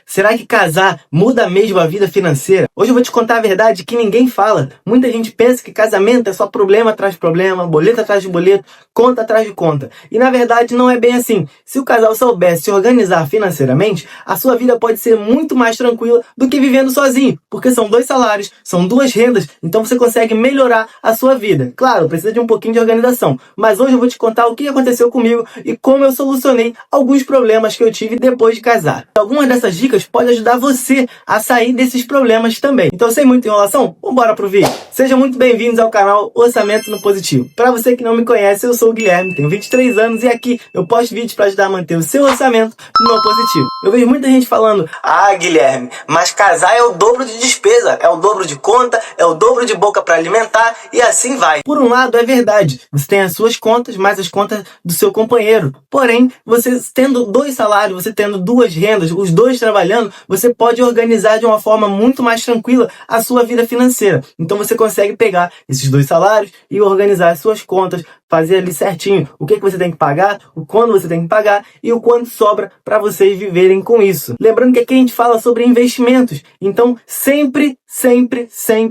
Será que casar muda mesmo a vida financeira? Hoje eu vou te contar a verdade que ninguém fala. Muita gente pensa que casamento é só problema atrás de problema, boleto atrás de boleto, conta atrás de conta. E na verdade não é bem assim. Se o casal soubesse se organizar financeiramente, a sua vida pode ser muito mais tranquila do que vivendo sozinho. Porque são 2 salários, são 2 rendas, então você consegue melhorar a sua vida. Claro, precisa de um pouquinho de organização. Mas hoje eu vou te contar o que aconteceu comigo e como eu solucionei alguns problemas que eu tive depois de casar. Algumas dessas dicas pode ajudar você a sair desses problemas também. Então, sem muita enrolação, vambora pro vídeo. Sejam muito bem-vindos ao canal Orçamento no Positivo. Para você que não me conhece, eu sou o Guilherme, tenho 23 anos e aqui eu posto vídeos para ajudar a manter o seu orçamento no positivo. Eu vejo muita gente falando: ah, Guilherme, mas casar é o dobro de despesa, é o dobro de conta, é o dobro de boca para alimentar e assim vai. Por um lado, é verdade. Você tem as suas contas, mais as contas do seu companheiro. Porém, você tendo 2 salários, você tendo 2 rendas, os 2 trabalhando, você pode organizar de uma forma muito mais tranquila a sua vida financeira. Então você consegue pegar esses 2 salários e organizar as suas contas, fazer ali certinho o que você tem que pagar, o quando você tem que pagar e o quanto sobra para vocês viverem com isso. Lembrando que aqui a gente fala sobre investimentos, então sempre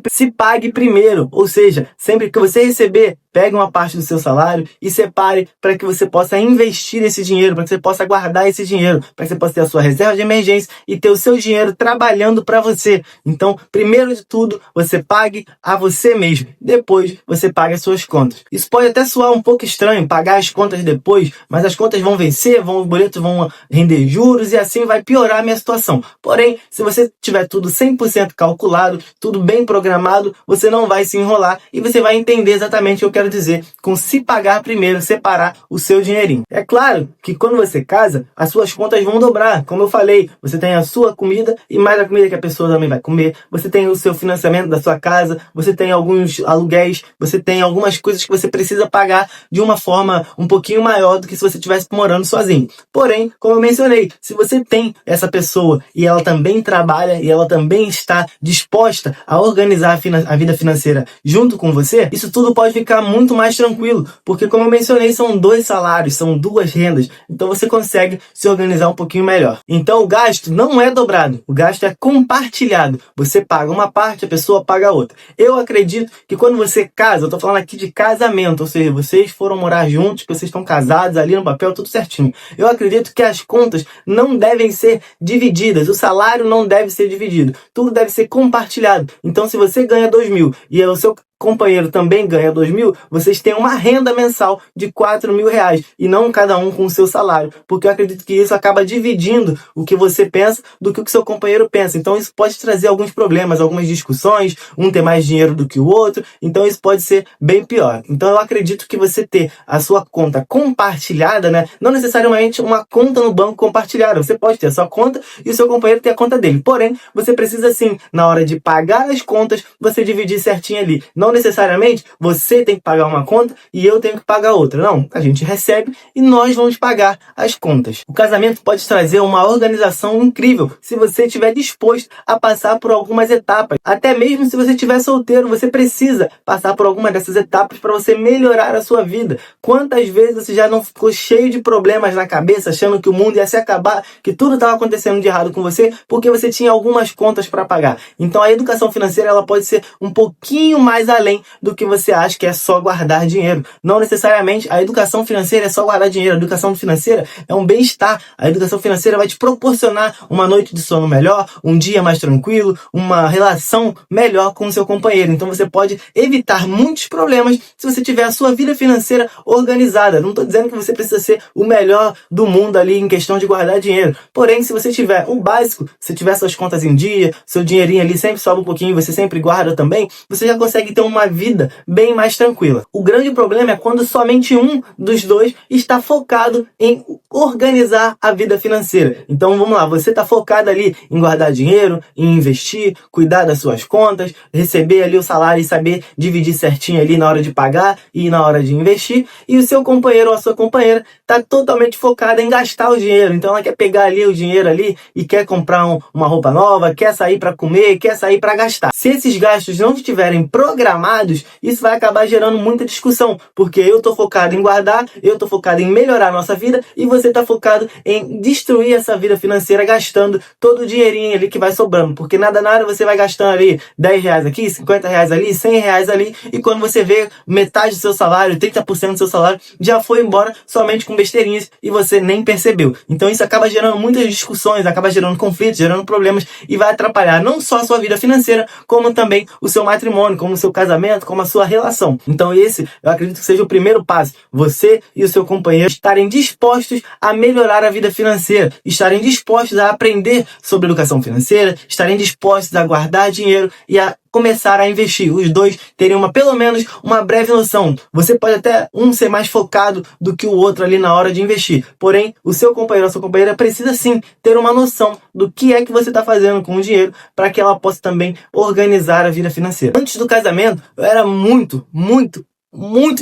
se pague primeiro, ou seja, sempre que você receber, pegue uma parte do seu salário e separe para que você possa investir esse dinheiro, para que você possa guardar esse dinheiro, para que você possa ter a sua reserva de emergência e ter o seu dinheiro trabalhando para você. Então, primeiro de tudo, você pague a você mesmo, depois você pague as suas contas. Isso pode até soar um pouco estranho, pagar as contas depois, mas as contas vão vencer, os boletos vão render juros e assim vai piorar a minha situação. Porém, se você tiver tudo 100% calculado, tudo bem programado, você não vai se enrolar e você vai entender exatamente o que eu quero dizer com se pagar primeiro, separar o seu dinheirinho. É claro que quando você casa, as suas contas vão dobrar. Como eu falei, você tem a sua comida e mais a comida que a pessoa também vai comer. Você tem o seu financiamento da sua casa, você tem alguns aluguéis, você tem algumas coisas que você precisa pagar de uma forma um pouquinho maior do que se você estivesse morando sozinho. Porém, como eu mencionei, se você tem essa pessoa e ela também trabalha e ela também está disposta a organizar a vida financeira junto com você, isso tudo pode ficar muito mais tranquilo, porque como eu mencionei, são 2 salários, são 2 rendas, então você consegue se organizar um pouquinho melhor. Então o gasto não é dobrado, o gasto é compartilhado. Você paga uma parte, a pessoa paga a outra. Eu acredito que quando você casa, eu tô falando aqui de casamento, ou seja, vocês foram morar juntos, que vocês estão casados ali no papel, tudo certinho. Eu acredito que as contas não devem ser divididas, o salário não deve ser dividido, tudo deve ser compartilhado. Então, se você ganha 2.000 e o seu companheiro também ganha 2.000, vocês têm uma renda mensal de 4.000 reais e não cada um com o seu salário, porque eu acredito que isso acaba dividindo o que você pensa do que o seu companheiro pensa. Então isso pode trazer alguns problemas, algumas discussões, um ter mais dinheiro do que o outro, então isso pode ser bem pior. Então eu acredito que você ter a sua conta compartilhada, né, não necessariamente uma conta no banco compartilhada, você pode ter a sua conta e o seu companheiro ter a conta dele, porém você precisa sim, na hora de pagar as contas, você dividir certinho ali. Não necessariamente você tem que pagar uma conta e eu tenho que pagar outra. Não, a gente recebe e nós vamos pagar as contas. O casamento pode trazer uma organização incrível se você estiver disposto a passar por algumas etapas. Até mesmo se você estiver solteiro, você precisa passar por alguma dessas etapas para você melhorar a sua vida. Quantas vezes você já não ficou cheio de problemas na cabeça, achando que o mundo ia se acabar, que tudo estava acontecendo de errado com você, porque você tinha algumas contas para pagar. Então a educação financeira ela pode ser um pouquinho mais além do que você acha que é só guardar dinheiro. Não necessariamente a educação financeira é só guardar dinheiro. A educação financeira é um bem-estar. A educação financeira vai te proporcionar uma noite de sono melhor, um dia mais tranquilo, uma relação melhor com o seu companheiro. Então você pode evitar muitos problemas se você tiver a sua vida financeira organizada. Não estou dizendo que você precisa ser o melhor do mundo ali em questão de guardar dinheiro. Porém, se você tiver o básico, se tiver suas contas em dia, seu dinheirinho ali sempre sobe um pouquinho, você sempre guarda também, você já consegue ter uma vida bem mais tranquila. O grande problema é quando somente um dos 2 está focado em organizar a vida financeira. Então vamos lá, você está focado ali em guardar dinheiro, em investir, cuidar das suas contas, receber ali o salário e saber dividir certinho ali na hora de pagar e na hora de investir, e o seu companheiro ou a sua companheira está totalmente focada em gastar o dinheiro. Então ela quer pegar ali o dinheiro ali e quer comprar uma roupa nova, quer sair para comer, quer sair para gastar. Se esses gastos não estiverem programados desprogramados, isso vai acabar gerando muita discussão, porque eu tô focado em guardar, eu tô focado em melhorar a nossa vida e você tá focado em destruir essa vida financeira gastando todo o dinheirinho ali que vai sobrando, porque nada você vai gastando ali 10 reais aqui, 50 reais ali, 100 reais ali, e quando você vê metade do seu salário, 30% do seu salário já foi embora somente com besteirinhas e você nem percebeu. Então isso acaba gerando muitas discussões, acaba gerando conflitos, gerando problemas e vai atrapalhar não só a sua vida financeira, como também o seu matrimônio, como o seu casamento, como a sua relação. Então esse, eu acredito que seja o primeiro passo. Você e o seu companheiro estarem dispostos a melhorar a vida financeira, estarem dispostos a aprender sobre educação financeira, estarem dispostos a guardar dinheiro e a começar a investir. Os dois teriam pelo menos uma breve noção. Você pode até ser mais focado do que o outro ali na hora de investir. Porém, o seu companheiro ou a sua companheira precisa sim ter uma noção do que é que você está fazendo com o dinheiro para que ela possa também organizar a vida financeira. Antes do casamento, eu era muito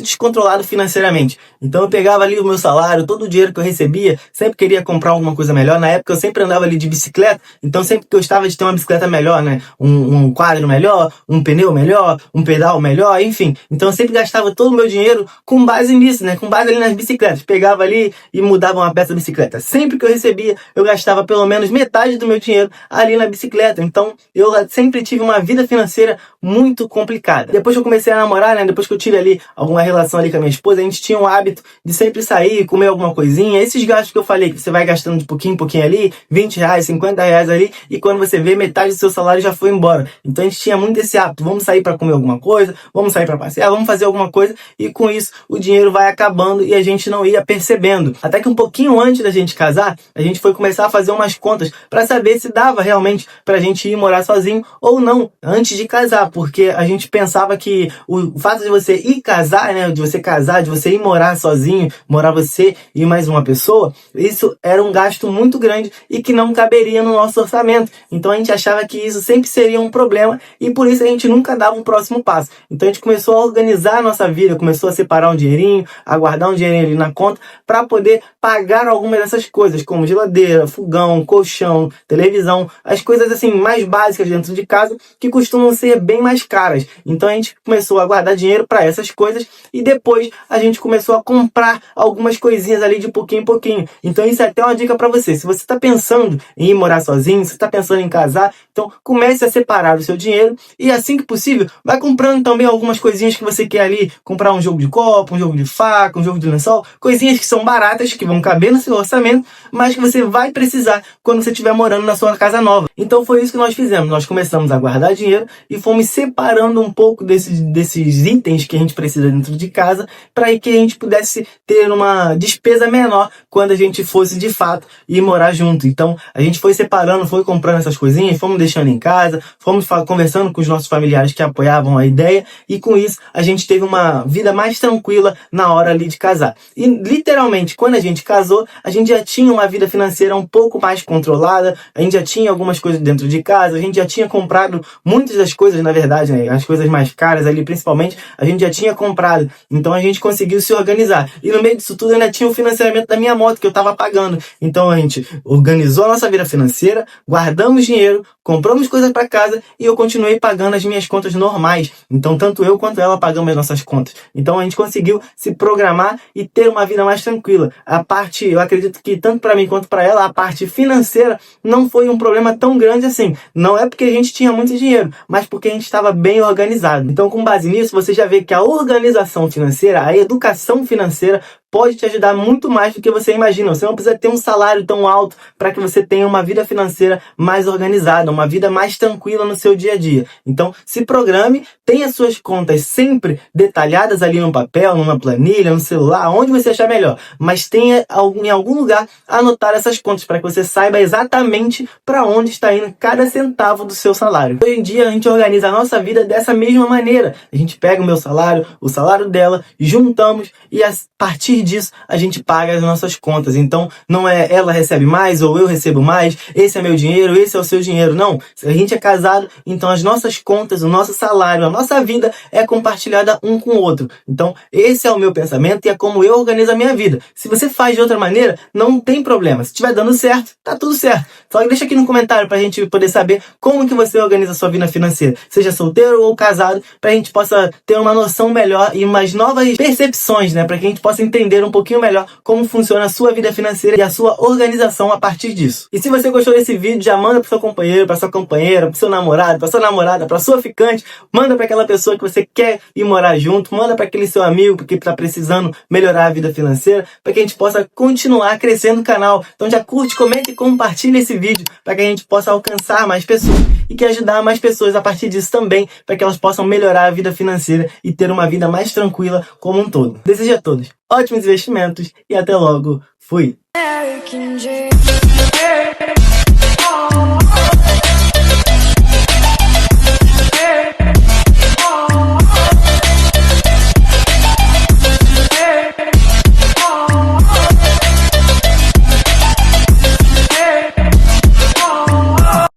descontrolado financeiramente. Então eu pegava ali o meu salário, todo o dinheiro que eu recebia, sempre queria comprar alguma coisa melhor. Na época eu sempre andava ali de bicicleta, então sempre gostava de ter uma bicicleta melhor, né? Um quadro melhor, um pneu melhor, um pedal melhor, enfim. Então eu sempre gastava todo o meu dinheiro com base nisso, né? Com base ali nas bicicletas. Pegava ali e mudava uma peça da bicicleta. Sempre que eu recebia, eu gastava pelo menos metade do meu dinheiro ali na bicicleta. Então eu sempre tive uma vida financeira muito complicada. Depois que eu comecei a namorar, né? Depois que eu tive ali alguma relação ali com a minha esposa, a gente tinha um hábito de sempre sair, comer alguma coisinha. Esses gastos que eu falei, que você vai gastando de pouquinho em pouquinho ali, 20 reais, 50 reais ali, e quando você vê, metade do seu salário já foi embora. Então a gente tinha muito esse hábito, vamos sair para comer alguma coisa, vamos sair para passear, vamos fazer alguma coisa, e com isso o dinheiro vai acabando e a gente não ia percebendo. Até que um pouquinho antes da gente casar, a gente foi começar a fazer umas contas para saber se dava realmente pra gente ir morar sozinho ou não, antes de casar, porque a gente pensava que o fato de você ir casar, né, de você casar, de você ir morar sozinho, morar você e mais uma pessoa, isso era um gasto muito grande e que não caberia no nosso orçamento. Então a gente achava que isso sempre seria um problema e por isso a gente nunca dava um próximo passo. Então a gente começou a organizar a nossa vida, começou a separar um dinheirinho, a guardar um dinheirinho ali na conta para poder pagar algumas dessas coisas, como geladeira, fogão, colchão, televisão, as coisas assim mais básicas dentro de casa que costumam ser bem mais caras. Então a gente começou a guardar dinheiro para essas coisas e depois a gente começou a comprar algumas coisinhas ali de pouquinho em pouquinho. Então isso é até uma dica para você. Se você está pensando em ir morar sozinho, se está pensando em casar, então comece a separar o seu dinheiro e assim que possível, vai comprando também algumas coisinhas que você quer ali, comprar um jogo de copo, um jogo de faca, um jogo de lençol, coisinhas que são baratas, que vão caber no seu orçamento, mas que você vai precisar quando você estiver morando na sua casa nova. Então foi isso que nós fizemos. Nós começamos a guardar dinheiro e fomos separando um pouco desses itens que a gente precisa dentro de casa para que a gente pudesse ter uma despesa menor quando a gente fosse de fato ir morar junto. Então a gente foi separando, foi comprando essas coisinhas, fomos deixando em casa, fomos conversando com os nossos familiares que apoiavam a ideia e com isso a gente teve uma vida mais tranquila na hora ali de casar. E literalmente quando a gente casou, a gente já tinha uma vida financeira um pouco mais controlada, a gente já tinha algumas coisas dentro de casa, a gente já tinha comprado muitas das coisas, na verdade, né, as coisas mais caras ali principalmente, a gente já tinha comprado. Então a gente conseguiu se organizar. E no meio disso tudo ainda tinha o financiamento da minha moto que eu estava pagando. Então a gente organizou a nossa vida financeira, guardamos dinheiro, compramos coisas para casa e eu continuei pagando as minhas contas normais. Então tanto eu quanto ela pagamos as nossas contas. Então a gente conseguiu se programar e ter uma vida mais tranquila. A parte, eu acredito que tanto para mim quanto para ela, a parte financeira não foi um problema tão grande assim. Não é porque a gente tinha muito dinheiro, mas porque a gente estava bem organizado. Então com base nisso, você já vê que a organização financeira, a educação financeira pode te ajudar muito mais do que você imagina. Você não precisa ter um salário tão alto para que você tenha uma vida financeira mais organizada, uma vida mais tranquila no seu dia a dia. Então, se programe, tenha suas contas sempre detalhadas ali no papel, numa planilha, no celular, onde você achar melhor. Mas tenha em algum lugar anotar essas contas para que você saiba exatamente para onde está indo cada centavo do seu salário. Hoje em dia, a gente organiza a nossa vida dessa mesma maneira. A gente pega o meu salário, o salário dela, juntamos e a partir disso a gente paga as nossas contas. Então não é ela recebe mais ou eu recebo mais, esse é meu dinheiro, esse é o seu dinheiro. Não, se a gente é casado, então as nossas contas, o nosso salário, a nossa vida é compartilhada um com o outro. Então esse é o meu pensamento e é como eu organizo a minha vida. Se você faz de outra maneira, não tem problema. Se estiver dando certo, tá tudo certo. Só deixa aqui no comentário pra gente poder saber como que você organiza a sua vida financeira, seja solteiro ou casado, pra gente possa ter uma noção melhor e umas novas percepções, né? Pra que a gente possa entender um pouquinho melhor como funciona a sua vida financeira e a sua organização a partir disso. E se você gostou desse vídeo, já manda pro seu companheiro, pra sua companheira, pro seu namorado, pra sua namorada, pra sua ficante, manda pra aquela pessoa que você quer ir morar junto, manda pra aquele seu amigo que tá precisando melhorar a vida financeira, pra que a gente possa continuar crescendo o canal. Então já curte, comenta e compartilha esse vídeo para que a gente possa alcançar mais pessoas e que ajudar mais pessoas a partir disso também, para que elas possam melhorar a vida financeira e ter uma vida mais tranquila como um todo. Desejo a todos ótimos investimentos e até logo. Fui!